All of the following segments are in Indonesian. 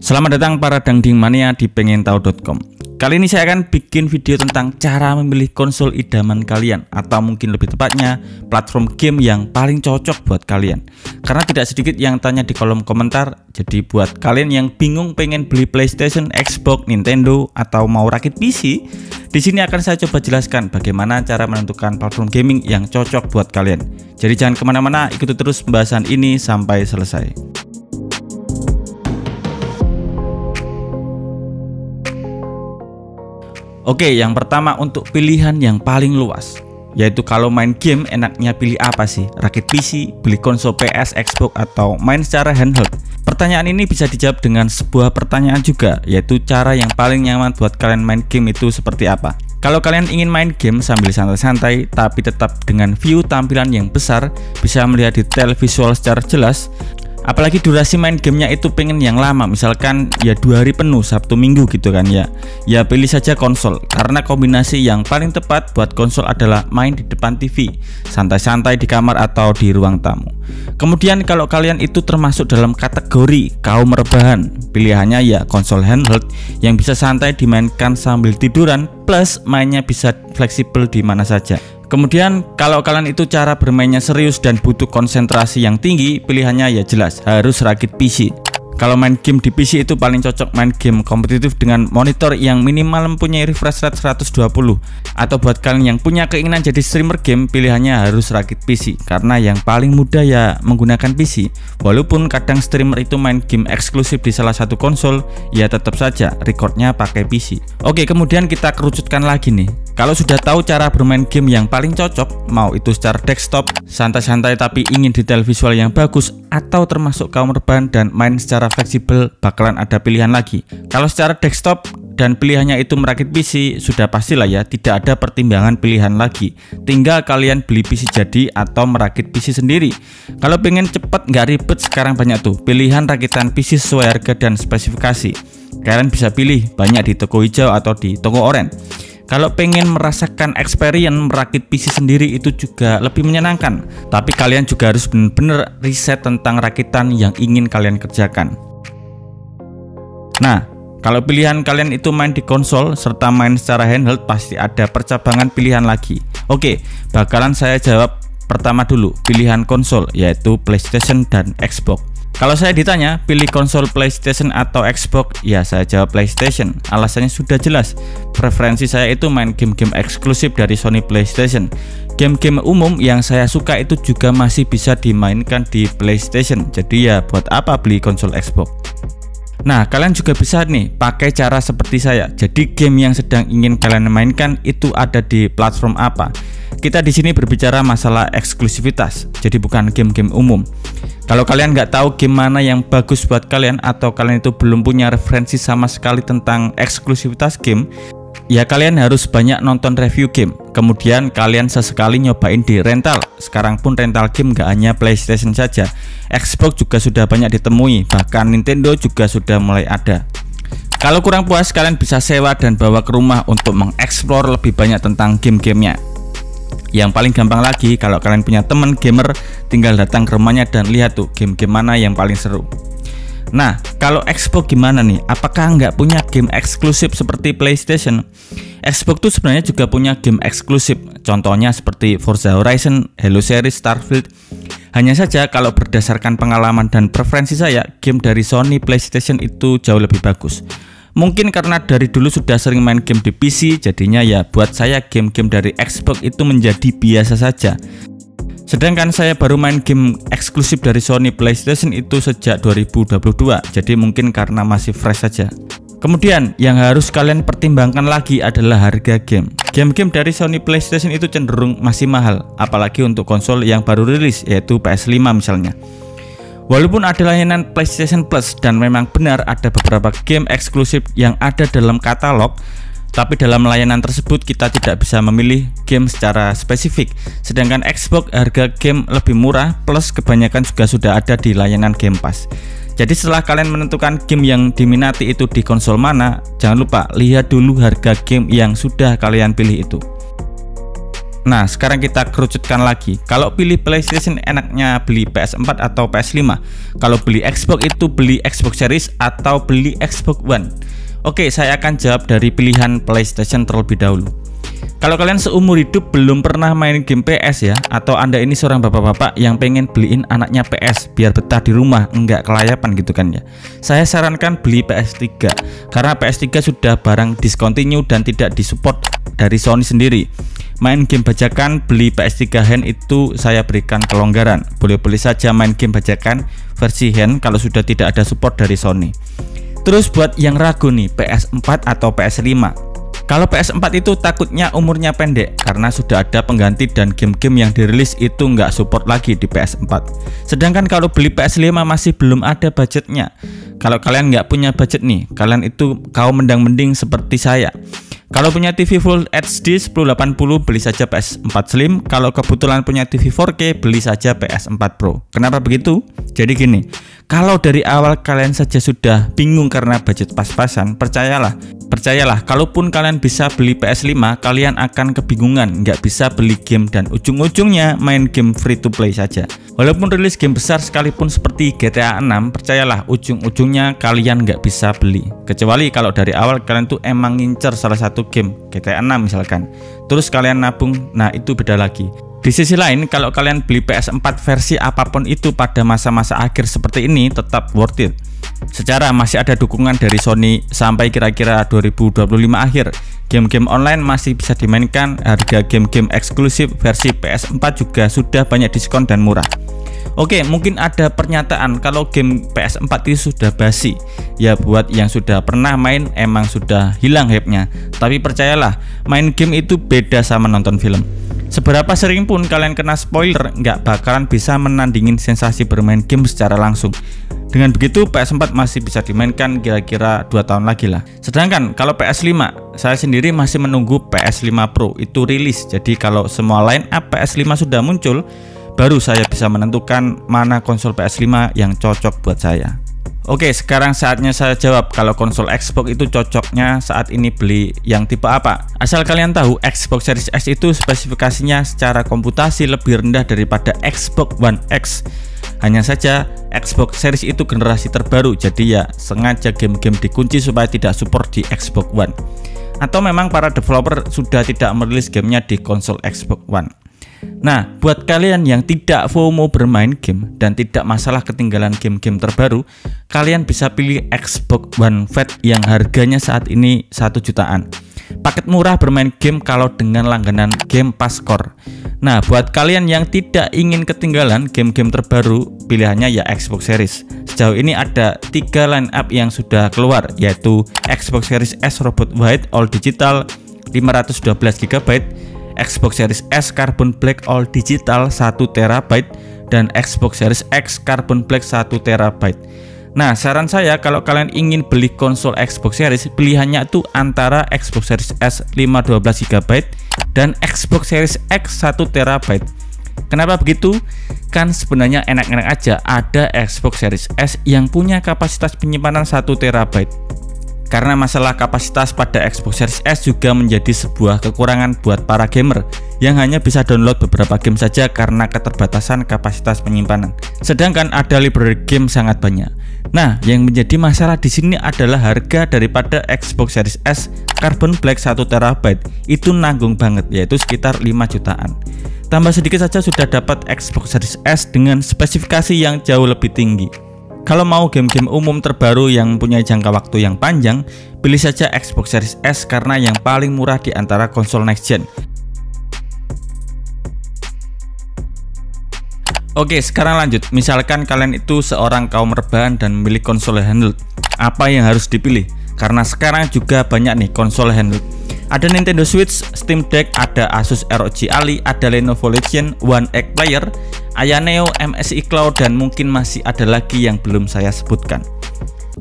Selamat datang para dangding mania di pengentahu.com. Kali ini saya akan bikin video tentang cara memilih konsol idaman kalian, atau mungkin lebih tepatnya platform game yang paling cocok buat kalian. Karena tidak sedikit yang tanya di kolom komentar. Jadi buat kalian yang bingung pengen beli PlayStation, Xbox, Nintendo, atau mau rakit PC, di sini akan saya coba jelaskan bagaimana cara menentukan platform gaming yang cocok buat kalian. Jadi jangan kemana-mana, ikuti terus pembahasan ini sampai selesai. Oke, yang pertama untuk pilihan yang paling luas, yaitu kalau main game enaknya pilih apa sih? Rakit PC, beli konsol PS, Xbox, atau main secara handheld? Pertanyaan ini bisa dijawab dengan sebuah pertanyaan juga, yaitu cara yang paling nyaman buat kalian main game itu seperti apa. Kalau kalian ingin main game sambil santai-santai tapi tetap dengan view tampilan yang besar, bisa melihat detail visual secara jelas, apalagi durasi main gamenya itu pengen yang lama, misalkan ya 2 hari penuh, Sabtu Minggu gitu kan ya pilih saja konsol, karena kombinasi yang paling tepat buat konsol adalah main di depan TV, santai-santai di kamar atau di ruang tamu. Kemudian kalau kalian itu termasuk dalam kategori kaum rebahan, pilihannya ya konsol handheld yang bisa santai dimainkan sambil tiduran, plus mainnya bisa fleksibel di mana saja. Kemudian kalau kalian itu cara bermainnya serius dan butuh konsentrasi yang tinggi, pilihannya ya jelas harus rakit PC. Kalau main game di PC itu paling cocok main game kompetitif dengan monitor yang minimal mempunyai refresh rate 120. Atau buat kalian yang punya keinginan jadi streamer game, pilihannya harus rakit PC, karena yang paling mudah ya menggunakan PC. Walaupun kadang streamer itu main game eksklusif di salah satu konsol, ya tetap saja recordnya pakai PC. Oke, kemudian kita kerucutkan lagi nih. Kalau sudah tahu cara bermain game yang paling cocok, mau itu secara desktop, santai-santai tapi ingin detail visual yang bagus, atau termasuk kaum rebahan dan main secara fleksibel, bakalan ada pilihan lagi. Kalau secara desktop dan pilihannya itu merakit PC, sudah pastilah ya tidak ada pertimbangan pilihan lagi. Tinggal kalian beli PC jadi atau merakit PC sendiri. Kalau pengen cepet nggak ribet, sekarang banyak tuh pilihan rakitan PC sesuai harga dan spesifikasi. Kalian bisa pilih banyak di toko hijau atau di toko oranye. Kalau pengen merasakan experience merakit PC sendiri itu juga lebih menyenangkan, tapi kalian juga harus benar-benar riset tentang rakitan yang ingin kalian kerjakan. Nah, kalau pilihan kalian itu main di konsol serta main secara handheld, pasti ada percabangan pilihan lagi. Oke, bakalan saya jawab pertama dulu, pilihan konsol yaitu PlayStation dan Xbox. Kalau saya ditanya pilih konsol PlayStation atau Xbox, ya saya jawab PlayStation. Alasannya sudah jelas, preferensi saya itu main game-game eksklusif dari Sony PlayStation. Game-game umum yang saya suka itu juga masih bisa dimainkan di PlayStation. Jadi ya buat apa beli konsol Xbox? Nah, kalian juga bisa nih pakai cara seperti saya. Jadi game yang sedang ingin kalian mainkan itu ada di platform apa? Kita di sini berbicara masalah eksklusivitas, jadi bukan game-game umum. Kalau kalian nggak tahu game mana yang bagus buat kalian, atau kalian itu belum punya referensi sama sekali tentang eksklusivitas game, ya kalian harus banyak nonton review game. Kemudian kalian sesekali nyobain di rental. Sekarang pun rental game nggak hanya PlayStation saja, Xbox juga sudah banyak ditemui, bahkan Nintendo juga sudah mulai ada. Kalau kurang puas, kalian bisa sewa dan bawa ke rumah untuk mengeksplor lebih banyak tentang game-gamenya. Yang paling gampang lagi, kalau kalian punya temen gamer, tinggal datang ke rumahnya dan lihat tuh game-game mana yang paling seru. Nah, kalau Xbox gimana nih? Apakah nggak punya game eksklusif seperti PlayStation? Xbox tuh sebenarnya juga punya game eksklusif, contohnya seperti Forza Horizon, Halo series, Starfield. Hanya saja kalau berdasarkan pengalaman dan preferensi saya, game dari Sony PlayStation itu jauh lebih bagus. Mungkin karena dari dulu sudah sering main game di PC, jadinya ya buat saya game-game dari Xbox itu menjadi biasa saja. Sedangkan saya baru main game eksklusif dari Sony PlayStation itu sejak 2022, jadi mungkin karena masih fresh saja. Kemudian yang harus kalian pertimbangkan lagi adalah harga game. Game-game dari Sony PlayStation itu cenderung masih mahal, apalagi untuk konsol yang baru rilis, yaitu PS5 misalnya. Walaupun ada layanan PlayStation Plus dan memang benar ada beberapa game eksklusif yang ada dalam katalog, tapi dalam layanan tersebut kita tidak bisa memilih game secara spesifik. Sedangkan Xbox harga game lebih murah, plus kebanyakan juga sudah ada di layanan Game Pass. Jadi setelah kalian menentukan game yang diminati itu di konsol mana, jangan lupa lihat dulu harga game yang sudah kalian pilih itu. Nah, sekarang kita kerucutkan lagi. Kalau pilih PlayStation enaknya beli PS4 atau PS5. Kalau beli Xbox itu beli Xbox Series atau beli Xbox One. Oke, saya akan jawab dari pilihan PlayStation terlebih dahulu. Kalau kalian seumur hidup belum pernah main game PS ya, atau Anda ini seorang bapak-bapak yang pengen beliin anaknya PS biar betah di rumah, enggak kelayapan gitu kan ya, saya sarankan beli PS3. Karena PS3 sudah barang discontinue dan tidak disupport dari Sony sendiri. Main game bajakan beli PS3 hand itu saya berikan kelonggaran. Boleh-boleh saja main game bajakan versi hand kalau sudah tidak ada support dari Sony. Terus buat yang ragu nih, PS4 atau PS5. Kalau PS4 itu takutnya umurnya pendek karena sudah ada pengganti dan game-game yang dirilis itu nggak support lagi di PS4. Sedangkan kalau beli PS5 masih belum ada budgetnya. Kalau kalian nggak punya budget nih, kalian itu kaum mendang-mending seperti saya. Kalau punya TV Full HD 1080 beli saja PS4 Slim. Kalau kebetulan punya TV 4K beli saja PS4 Pro. Kenapa begitu? Jadi gini, kalau dari awal kalian saja sudah bingung karena budget pas-pasan, percayalah, kalaupun kalian bisa beli PS5, kalian akan kebingungan, nggak bisa beli game dan ujung-ujungnya main game free to play saja. Walaupun rilis game besar sekalipun seperti GTA 6, percayalah ujung-ujungnya kalian nggak bisa beli. Kecuali kalau dari awal kalian tuh emang ngincer salah satu game GTA 6 misalkan, terus kalian nabung, nah itu beda lagi. Di sisi lain, kalau kalian beli PS4 versi apapun itu pada masa-masa akhir seperti ini tetap worth it. Secara masih ada dukungan dari Sony sampai kira-kira 2025 akhir. Game-game online masih bisa dimainkan, harga game-game eksklusif versi PS4 juga sudah banyak diskon dan murah. Oke, mungkin ada pernyataan kalau game PS4 itu sudah basi. Ya buat yang sudah pernah main emang sudah hilang hype-nya. Tapi percayalah, main game itu beda sama nonton film. Seberapa sering pun kalian kena spoiler, nggak bakalan bisa menandingin sensasi bermain game secara langsung. Dengan begitu PS4 masih bisa dimainkan kira-kira 2 tahun lagi lah. Sedangkan kalau PS5, saya sendiri masih menunggu PS5 Pro itu rilis. Jadi kalau semua line up PS5 sudah muncul, baru saya bisa menentukan mana konsol PS5 yang cocok buat saya. Oke, sekarang saatnya saya jawab kalau konsol Xbox itu cocoknya saat ini beli yang tipe apa. Asal kalian tahu, Xbox Series S itu spesifikasinya secara komputasi lebih rendah daripada Xbox One X. Hanya saja Xbox Series itu generasi terbaru, jadi ya sengaja game-game dikunci supaya tidak support di Xbox One. Atau memang para developer sudah tidak merilis gamenya di konsol Xbox One. Nah, buat kalian yang tidak FOMO bermain game dan tidak masalah ketinggalan game-game terbaru, kalian bisa pilih Xbox One Fat yang harganya saat ini 1 jutaan. Paket murah bermain game kalau dengan langganan Game Pass Core. Nah, buat kalian yang tidak ingin ketinggalan game-game terbaru, pilihannya ya Xbox Series. Sejauh ini ada 3 line up yang sudah keluar, yaitu Xbox Series S Robot White All Digital 512GB, Xbox Series S Carbon Black All Digital 1TB, dan Xbox Series X Carbon Black 1TB. Nah, saran saya kalau kalian ingin beli konsol Xbox Series, pilihannya tuh antara Xbox Series S 512GB dan Xbox Series X 1TB. Kenapa begitu? Kan sebenarnya enak-enak aja ada Xbox Series S yang punya kapasitas penyimpanan 1TB. Karena masalah kapasitas pada Xbox Series S juga menjadi sebuah kekurangan buat para gamer yang hanya bisa download beberapa game saja karena keterbatasan kapasitas penyimpanan. Sedangkan ada library game sangat banyak. Nah, yang menjadi masalah di sini adalah harga daripada Xbox Series S Carbon Black 1TB itu nanggung banget, yaitu sekitar 5 jutaan. Tambah sedikit saja sudah dapat Xbox Series S dengan spesifikasi yang jauh lebih tinggi. Kalau mau game-game umum terbaru yang punya jangka waktu yang panjang, pilih saja Xbox Series S karena yang paling murah di antara konsol next gen. Oke, sekarang lanjut. Misalkan kalian itu seorang kaum rebahan dan memilih konsol handheld, apa yang harus dipilih? Karena sekarang juga banyak nih konsol handheld. Ada Nintendo Switch, Steam Deck, ada Asus ROG Ally, ada Lenovo Legion, One X Player, Aya Neo, MSI Cloud, dan mungkin masih ada lagi yang belum saya sebutkan.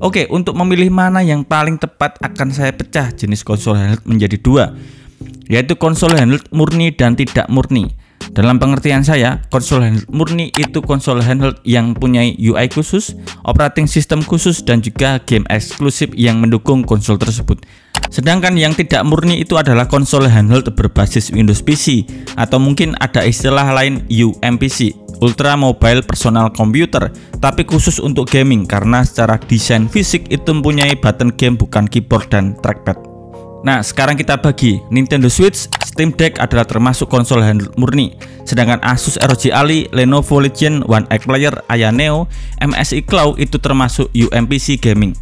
Oke, untuk memilih mana yang paling tepat akan saya pecah jenis konsol handheld menjadi 2, yaitu konsol handheld murni dan tidak murni. Dalam pengertian saya, konsol handheld murni itu konsol handheld yang punya UI khusus, operating system khusus, dan juga game eksklusif yang mendukung konsol tersebut. Sedangkan yang tidak murni itu adalah konsol handheld berbasis Windows PC, atau mungkin ada istilah lain UMPC, Ultra Mobile Personal Computer, tapi khusus untuk gaming karena secara desain fisik itu mempunyai button game bukan keyboard dan trackpad. Nah, sekarang kita bagi. Nintendo Switch, Steam Deck adalah termasuk konsol handheld murni. Sedangkan Asus ROG Ally, Lenovo Legion, One X Player, Aya Neo, MSI Cloud itu termasuk UMPC gaming.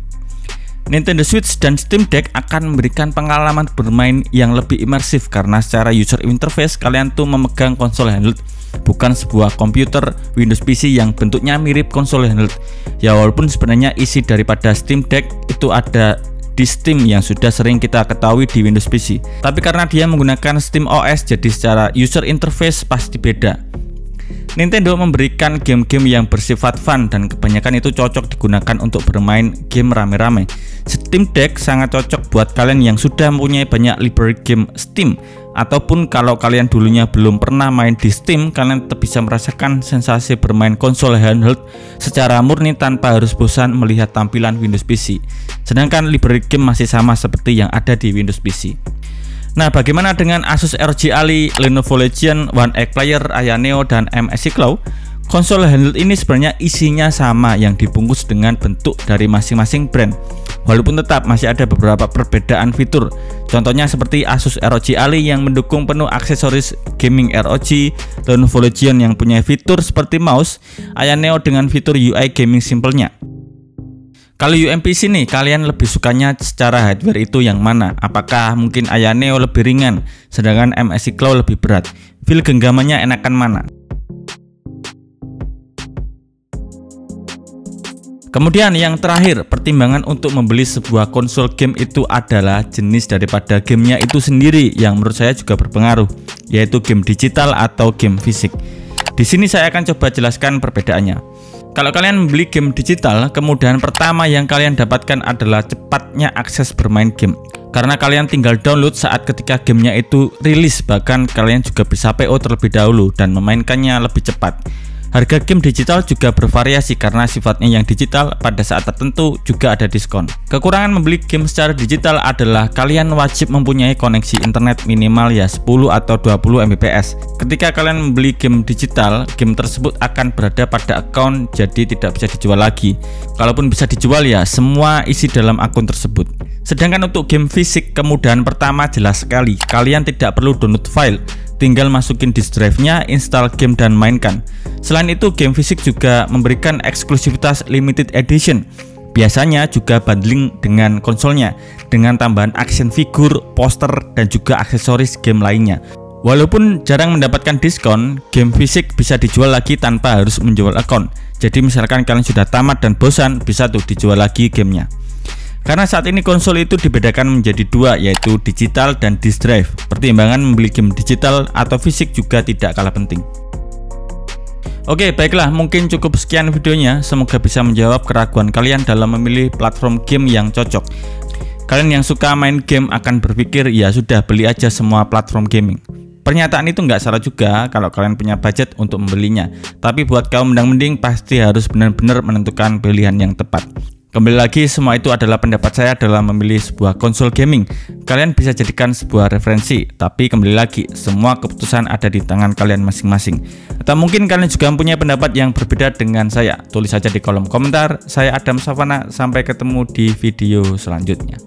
Nintendo Switch dan Steam Deck akan memberikan pengalaman bermain yang lebih imersif karena secara user interface kalian tuh memegang konsol handheld, bukan sebuah komputer Windows PC yang bentuknya mirip konsol handheld. Ya walaupun sebenarnya isi daripada Steam Deck itu ada di Steam yang sudah sering kita ketahui di Windows PC, tapi karena dia menggunakan Steam OS jadi secara user interface pasti beda. Nintendo memberikan game-game yang bersifat fun dan kebanyakan itu cocok digunakan untuk bermain game rame-rame. Steam Deck sangat cocok buat kalian yang sudah mempunyai banyak library game Steam, ataupun kalau kalian dulunya belum pernah main di Steam, kalian tetap bisa merasakan sensasi bermain konsol handheld secara murni tanpa harus bosan melihat tampilan Windows PC. Sedangkan library game masih sama seperti yang ada di Windows PC. Nah, bagaimana dengan Asus ROG Ally, Lenovo Legion, One X Player, Aya Neo, dan MSI Cloud? Konsol handheld ini sebenarnya isinya sama yang dibungkus dengan bentuk dari masing-masing brand. Walaupun tetap masih ada beberapa perbedaan fitur. Contohnya seperti Asus ROG Ally yang mendukung penuh aksesoris gaming ROG, Lenovo Legion yang punya fitur seperti mouse, Aya Neo dengan fitur UI gaming simpelnya. Kalau UMPC nih, kalian lebih sukanya secara hardware itu yang mana? Apakah mungkin Aya Neo lebih ringan, sedangkan MSI Cloud lebih berat? Feel genggamannya enakan mana? Kemudian yang terakhir, pertimbangan untuk membeli sebuah konsol game itu adalah jenis daripada gamenya itu sendiri yang menurut saya juga berpengaruh, yaitu game digital atau game fisik. Di sini saya akan coba jelaskan perbedaannya. Kalau kalian membeli game digital, kemudahan pertama yang kalian dapatkan adalah cepatnya akses bermain game. Karena kalian tinggal download saat ketika gamenya itu rilis, bahkan kalian juga bisa PO terlebih dahulu dan memainkannya lebih cepat. Harga game digital juga bervariasi karena sifatnya yang digital, pada saat tertentu juga ada diskon. Kekurangan membeli game secara digital adalah kalian wajib mempunyai koneksi internet minimal ya 10 atau 20 Mbps. Ketika kalian membeli game digital, game tersebut akan berada pada akun, jadi tidak bisa dijual lagi. Kalaupun bisa dijual ya semua isi dalam akun tersebut. Sedangkan untuk game fisik, kemudahan pertama jelas sekali, kalian tidak perlu download file, tinggal masukin disk drive-nya, install game dan mainkan. Selain itu, game fisik juga memberikan eksklusivitas limited edition. Biasanya juga bundling dengan konsolnya, dengan tambahan action figure, poster, dan juga aksesoris game lainnya. Walaupun jarang mendapatkan diskon, game fisik bisa dijual lagi tanpa harus menjual akun. Jadi misalkan kalian sudah tamat dan bosan, bisa tuh dijual lagi gamenya. Karena saat ini konsol itu dibedakan menjadi dua, yaitu digital dan disk drive. Pertimbangan membeli game digital atau fisik juga tidak kalah penting. Oke, baiklah, mungkin cukup sekian videonya. Semoga bisa menjawab keraguan kalian dalam memilih platform game yang cocok. Kalian yang suka main game akan berpikir, ya sudah beli aja semua platform gaming. Pernyataan itu nggak salah juga kalau kalian punya budget untuk membelinya. Tapi buat kaum mendang-mending pasti harus benar-benar menentukan pilihan yang tepat. Kembali lagi, semua itu adalah pendapat saya dalam memilih sebuah konsol gaming. Kalian bisa jadikan sebuah referensi, tapi kembali lagi, semua keputusan ada di tangan kalian masing-masing. Atau mungkin kalian juga mempunyai pendapat yang berbeda dengan saya. Tulis saja di kolom komentar. Saya Adam Savana, sampai ketemu di video selanjutnya.